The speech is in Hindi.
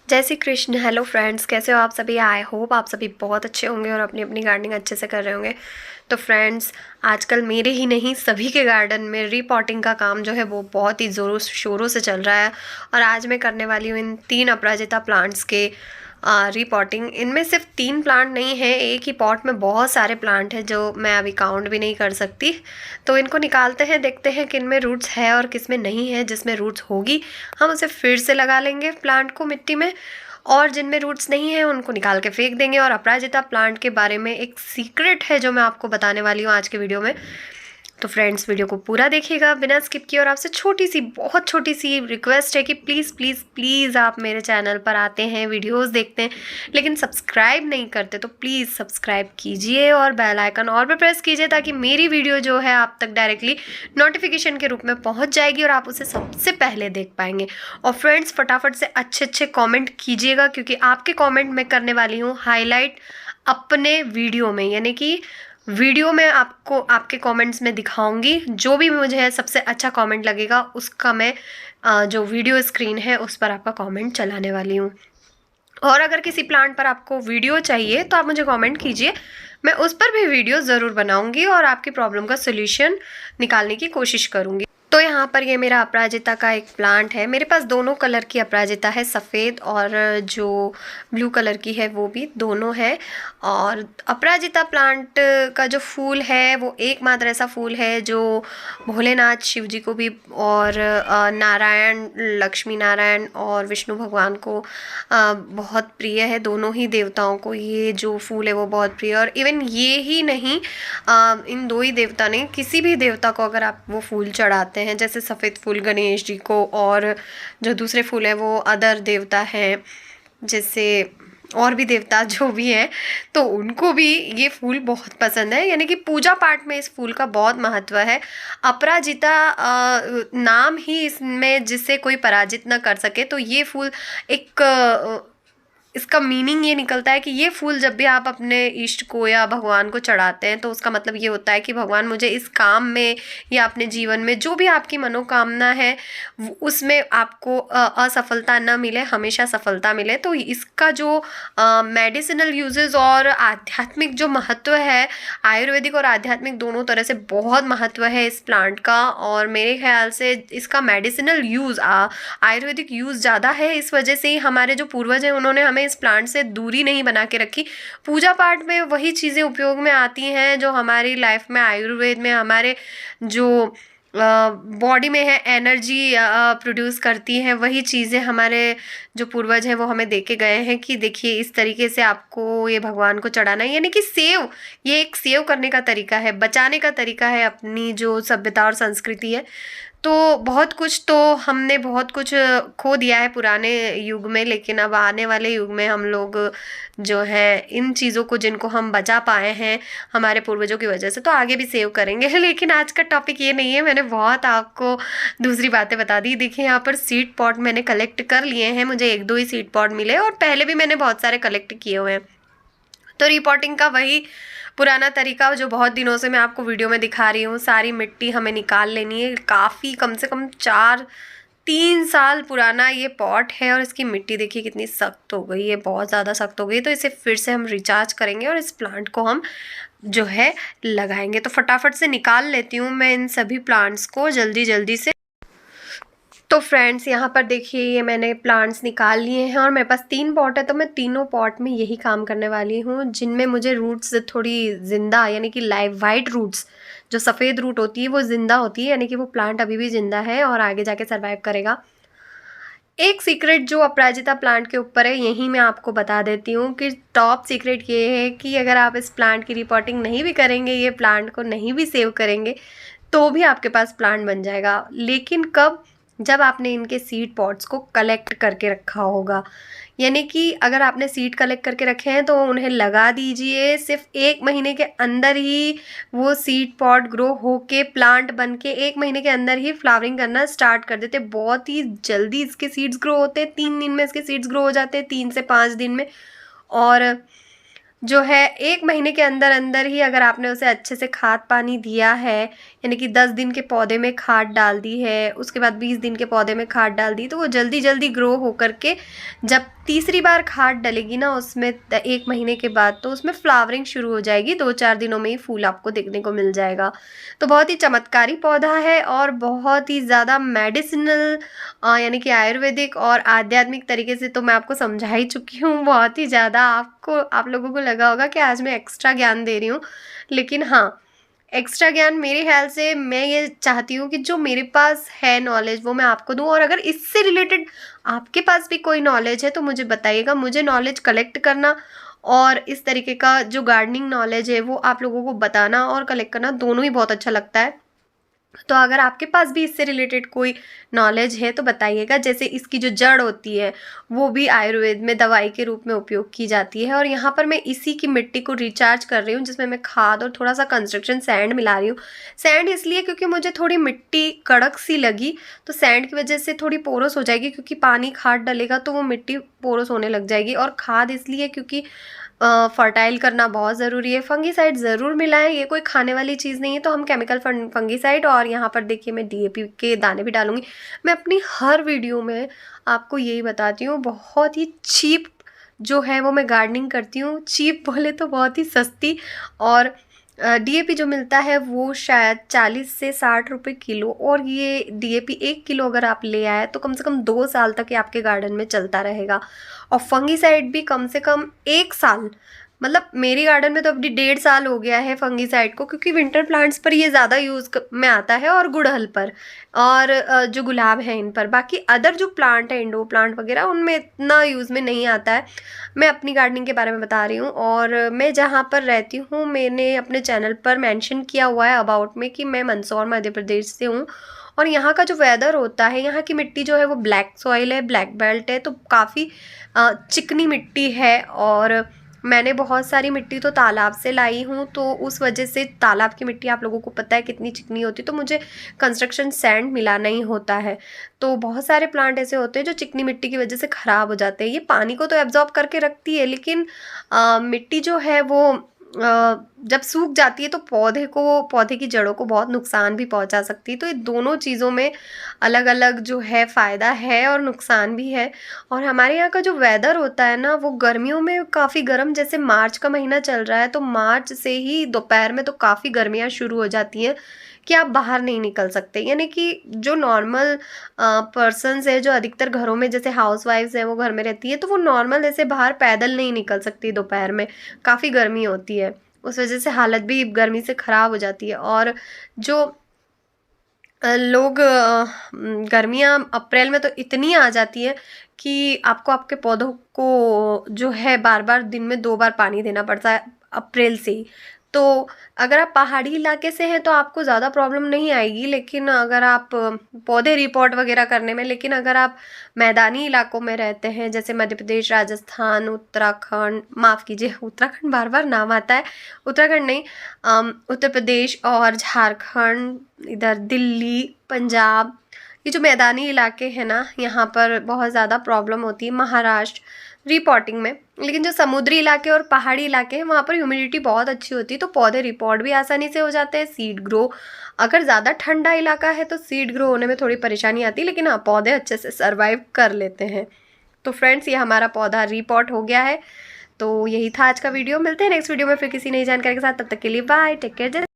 जय श्री कृष्ण। हेलो फ्रेंड्स, कैसे हो आप सभी। आई होप आप सभी बहुत अच्छे होंगे और अपनी अपनी गार्डनिंग अच्छे से कर रहे होंगे। तो फ्रेंड्स, आजकल मेरे ही नहीं सभी के गार्डन में रीपॉटिंग का काम जो है वो बहुत ही ज़ोरों शोरों से चल रहा है। और आज मैं करने वाली हूँ इन 3 अपराजिता प्लांट्स के रीपॉटिंग। इनमें सिर्फ 3 प्लांट नहीं है, एक ही पॉट में बहुत सारे प्लांट हैं जो मैं अभी काउंट भी नहीं कर सकती। तो इनको निकालते हैं, देखते हैं किन में रूट्स है और किस में नहीं है। जिसमें रूट्स होगी हम उसे फिर से लगा लेंगे प्लांट को मिट्टी में, और जिनमें रूट्स नहीं है उनको निकाल के फेंक देंगे। और अपराजिता प्लांट के बारे में एक सीक्रेट है जो मैं आपको बताने वाली हूँ आज के वीडियो में। तो फ्रेंड्स, वीडियो को पूरा देखिएगा बिना स्किप किए। और आपसे छोटी सी, बहुत छोटी सी रिक्वेस्ट है कि प्लीज़ प्लीज़ प्लीज़ आप मेरे चैनल पर आते हैं, वीडियोस देखते हैं, लेकिन सब्सक्राइब नहीं करते, तो प्लीज़ सब्सक्राइब कीजिए और बेल आइकन ऑल पर प्रेस कीजिए ताकि मेरी वीडियो जो है आप तक डायरेक्टली नोटिफिकेशन के रूप में पहुंच जाएगी और आप उसे सबसे पहले देख पाएंगे। और फ्रेंड्स, फटाफट से अच्छे अच्छे कॉमेंट कीजिएगा क्योंकि आपके कॉमेंट मैं करने वाली हूँ हाईलाइट अपने वीडियो में, यानी कि वीडियो में आपको आपके कमेंट्स में दिखाऊंगी। जो भी मुझे सबसे अच्छा कमेंट लगेगा उसका मैं जो वीडियो स्क्रीन है उस पर आपका कमेंट चलाने वाली हूँ। और अगर किसी प्लांट पर आपको वीडियो चाहिए तो आप मुझे कमेंट कीजिए, मैं उस पर भी वीडियो ज़रूर बनाऊंगी और आपकी प्रॉब्लम का सोल्यूशन निकालने की कोशिश करूंगी। तो यहाँ पर ये मेरा अपराजिता का एक प्लांट है। मेरे पास दोनों कलर की अपराजिता है, सफ़ेद और जो ब्लू कलर की है वो भी दोनों है। और अपराजिता प्लांट का जो फूल है वो एकमात्र ऐसा फूल है जो भोलेनाथ शिव जी को भी और नारायण, लक्ष्मी नारायण और विष्णु भगवान को बहुत प्रिय है। दोनों ही देवताओं को ये जो फूल है वो बहुत प्रिय है। और इवन ये ही नहीं, इन 2 ही देवता ने, किसी भी देवता को अगर आप वो फूल चढ़ाते हैं, जैसे सफ़ेद फूल गणेश जी को, और जो दूसरे फूल है वो अदर देवता हैं, जैसे और भी देवता जो भी हैं, तो उनको भी ये फूल बहुत पसंद है। यानी कि पूजा पाठ में इस फूल का बहुत महत्व है। अपराजिता नाम ही इसमें जिससे कोई पराजित ना कर सके, तो ये फूल एक इसका मीनिंग ये निकलता है कि ये फूल जब भी आप अपने इष्ट को या भगवान को चढ़ाते हैं तो उसका मतलब ये होता है कि भगवान मुझे इस काम में या अपने जीवन में जो भी आपकी मनोकामना है उसमें आपको असफलता न मिले, हमेशा सफलता मिले। तो इसका जो मेडिसिनल यूजेस और आध्यात्मिक जो महत्व है, आयुर्वेदिक और आध्यात्मिक दोनों तरह से बहुत महत्व है इस प्लांट का। और मेरे ख्याल से इसका मेडिसिनल यूज़, आयुर्वेदिक यूज़ ज़्यादा है। इस वजह से ही हमारे जो पूर्वज हैं उन्होंने हमें इस प्लांट से दूरी नहीं बना के रखी। पूजा पाठ में वही चीज़ें उपयोग में आती हैं जो हमारी लाइफ में, आयुर्वेद में हमारे जो बॉडी में है एनर्जी प्रोड्यूस करती हैं, वही चीज़ें हमारे जो पूर्वज हैं वो हमें दे के गए हैं कि देखिए इस तरीके से आपको ये भगवान को चढ़ाना है। यानी कि सेव, ये एक सेव करने का तरीका है, बचाने का तरीका है अपनी जो सभ्यता और संस्कृति है। तो बहुत कुछ, तो हमने बहुत कुछ खो दिया है पुराने युग में, लेकिन अब आने वाले युग में हम लोग जो है इन चीज़ों को, जिनको हम बचा पाए हैं हमारे पूर्वजों की वजह से, तो आगे भी सेव करेंगे। लेकिन आज का टॉपिक ये नहीं है, मैंने बहुत आपको दूसरी बातें बता दी। देखिए यहाँ पर सीड पॉट मैंने कलेक्ट कर लिए हैं, मुझे 1-2 ही सीड पॉट मिले और पहले भी मैंने बहुत सारे कलेक्ट किए हुए हैं। तो रिपोर्टिंग का वही पुराना तरीका जो बहुत दिनों से मैं आपको वीडियो में दिखा रही हूँ, सारी मिट्टी हमें निकाल लेनी है। काफ़ी, कम से कम 3 साल पुराना ये पॉट है और इसकी मिट्टी देखिए कितनी सख्त हो गई है, बहुत ज़्यादा सख्त हो गई। तो इसे फिर से हम रिचार्ज करेंगे और इस प्लांट को हम जो है लगाएंगे। तो फटाफट से निकाल लेती हूँ मैं इन सभी प्लांट्स को जल्दी जल्दी से। तो फ्रेंड्स, यहाँ पर देखिए ये मैंने प्लांट्स निकाल लिए हैं और मेरे पास 3 पॉट है, तो मैं तीनों पॉट में यही काम करने वाली हूँ, जिनमें मुझे रूट्स थोड़ी ज़िंदा, यानी कि लाइव वाइट रूट्स, जो सफ़ेद रूट होती है वो ज़िंदा होती है, यानी कि वो प्लांट अभी भी ज़िंदा है और आगे जाके सर्वाइव करेगा। एक सीक्रेट जो अपराजिता प्लांट के ऊपर है, यही मैं आपको बता देती हूँ कि टॉप सीक्रेट ये है कि अगर आप इस प्लांट की रिपोर्टिंग नहीं भी करेंगे, ये प्लांट को नहीं भी सेव करेंगे, तो भी आपके पास प्लांट बन जाएगा। लेकिन कब? जब आपने इनके सीड पॉट्स को कलेक्ट करके रखा होगा। यानी कि अगर आपने सीड कलेक्ट करके रखे हैं तो उन्हें लगा दीजिए। सिर्फ 1 महीने के अंदर ही वो सीड पॉट ग्रो होके प्लांट बन के 1 महीने के अंदर ही फ्लावरिंग करना स्टार्ट कर देते। बहुत ही जल्दी इसके सीड्स ग्रो होते हैं, 3 दिन में इसके सीड्स ग्रो हो जाते हैं, 3 से 5 दिन में। और जो है 1 महीने के अंदर अंदर ही अगर आपने उसे अच्छे से खाद पानी दिया है, यानी कि 10 दिन के पौधे में खाद डाल दी है, उसके बाद 20 दिन के पौधे में खाद डाल दी, तो वो जल्दी जल्दी ग्रो होकर के जब तीसरी बार खाद डलेगी ना उसमें 1 महीने के बाद, तो उसमें फ्लावरिंग शुरू हो जाएगी। 2-4 दिनों में ही फूल आपको देखने को मिल जाएगा। तो बहुत ही चमत्कारी पौधा है और बहुत ही ज़्यादा मेडिसिनल, यानी कि आयुर्वेदिक और आध्यात्मिक तरीके से तो मैं आपको समझा ही चुकी हूँ बहुत ही ज़्यादा। आप लोगों को लगा होगा कि आज मैं एक्स्ट्रा ज्ञान दे रही हूँ, लेकिन हाँ, एक्स्ट्रा ज्ञान मेरे ख्याल से मैं ये चाहती हूँ कि जो मेरे पास है नॉलेज वो मैं आपको दूँ, और अगर इससे रिलेटेड आपके पास भी कोई नॉलेज है तो मुझे बताइएगा। मुझे नॉलेज कलेक्ट करना और इस तरीके का जो गार्डनिंग नॉलेज है वो आप लोगों को बताना और कलेक्ट करना दोनों ही बहुत अच्छा लगता है। तो अगर आपके पास भी इससे रिलेटेड कोई नॉलेज है तो बताइएगा। जैसे इसकी जो जड़ होती है वो भी आयुर्वेद में दवाई के रूप में उपयोग की जाती है, और यहाँ पर मैं इसी की मिट्टी को रिचार्ज कर रही हूँ, जिसमें मैं खाद और थोड़ा सा कंस्ट्रक्शन सैंड मिला रही हूँ। सैंड इसलिए क्योंकि मुझे थोड़ी मिट्टी कड़क सी लगी, तो सैंड की वजह से थोड़ी पोरस हो जाएगी, क्योंकि पानी खाद डलेगा तो वो मिट्टी पोरस होने लग जाएगी। और खाद इसलिए क्योंकि फर्टाइल करना बहुत ज़रूरी है। फंगीसाइड ज़रूर मिलाएं, ये कोई खाने वाली चीज़ नहीं है, तो हम केमिकल फंगीसाइड, और यहाँ पर देखिए मैं डीएपी के दाने भी डालूंगी। मैं अपनी हर वीडियो में आपको यही बताती हूँ, बहुत ही चीप जो है वो मैं गार्डनिंग करती हूँ। चीप बोले तो बहुत ही सस्ती। और डीएपी जो मिलता है वो शायद 40 से 60 रुपये किलो, और ये डीएपी 1 किलो अगर आप ले आए तो कम से कम 2 साल तक ये आपके गार्डन में चलता रहेगा। और फंगीसाइड भी कम से कम 1 साल, मतलब मेरी गार्डन में तो अभी 1.5 साल हो गया है फंगीसाइड को, क्योंकि विंटर प्लांट्स पर ये ज़्यादा यूज़ में आता है, और गुड़हल पर, और जो गुलाब है इन पर। बाकी अदर जो प्लांट है, इंडोर प्लांट वगैरह, उनमें इतना यूज़ में नहीं आता है। मैं अपनी गार्डनिंग के बारे में बता रही हूँ। और मैं जहाँ पर रहती हूँ, मैंने अपने चैनल पर मेंशन किया हुआ है अबाउट में कि मैं मंदसौर मध्य प्रदेश से हूँ, और यहाँ का जो वेदर होता है, यहाँ की मिट्टी जो है वो ब्लैक सॉइल है, ब्लैक बेल्ट है, तो काफ़ी चिकनी मिट्टी है। और मैंने बहुत सारी मिट्टी तो तालाब से लाई हूँ, तो उस वजह से तालाब की मिट्टी आप लोगों को पता है कितनी चिकनी होती है, तो मुझे कंस्ट्रक्शन सैंड मिलाना ही होता है। तो बहुत सारे प्लांट ऐसे होते हैं जो चिकनी मिट्टी की वजह से ख़राब हो जाते हैं। ये पानी को तो एब्जॉर्ब करके रखती है, लेकिन मिट्टी जो है वो जब सूख जाती है तो पौधे की जड़ों को बहुत नुकसान भी पहुंचा सकती है। तो ये दोनों चीज़ों में अलग अलग जो है फ़ायदा है और नुकसान भी है। और हमारे यहाँ का जो वेदर होता है ना, वो गर्मियों में काफ़ी गर्म, जैसे मार्च का महीना चल रहा है, तो मार्च से ही दोपहर में तो काफ़ी गर्मियाँ शुरू हो जाती हैं कि आप बाहर नहीं निकल सकते। यानी कि जो नॉर्मल पर्सन्स है, जो अधिकतर घरों में जैसे हाउस वाइफ्स हैं वो घर में रहती है, तो वो नॉर्मल ऐसे बाहर पैदल नहीं निकल सकती दोपहर में, काफ़ी गर्मी होती है। उस वजह से हालत भी गर्मी से ख़राब हो जाती है। और जो लोग गर्मियाँ अप्रैल में तो इतनी आ जाती है कि आपको आपके पौधों को जो है बार बार दिन में 2 बार पानी देना पड़ता है अप्रैल से ही। तो अगर आप पहाड़ी इलाके से हैं तो आपको ज़्यादा प्रॉब्लम नहीं आएगी, लेकिन अगर आप पौधे रिपोर्ट वगैरह करने में, लेकिन अगर आप मैदानी इलाकों में रहते हैं, जैसे मध्य प्रदेश, राजस्थान, उत्तराखंड, माफ़ कीजिए उत्तराखंड बार बार नाम आता है, उत्तराखंड नहीं, उत्तर प्रदेश और झारखंड, इधर दिल्ली, पंजाब, ये जो मैदानी इलाके हैं ना, यहाँ पर बहुत ज़्यादा प्रॉब्लम होती है। महाराष्ट्र रिपोर्टिंग में। लेकिन जो समुद्री इलाके और पहाड़ी इलाके हैं वहाँ पर ह्यूमिडिटी बहुत अच्छी होती है, तो पौधे रिपोर्ट भी आसानी से हो जाते हैं। सीड ग्रो, अगर ज़्यादा ठंडा इलाका है तो सीड ग्रो होने में थोड़ी परेशानी आती है, लेकिन हाँ, पौधे अच्छे से सर्वाइव कर लेते हैं। तो फ्रेंड्स, ये हमारा पौधा रिपोर्ट हो गया है। तो यही था आज का वीडियो। मिलते हैं नेक्स्ट वीडियो में फिर किसी नई जानकारी के साथ। तब तक के लिए बाय, टेक केयर।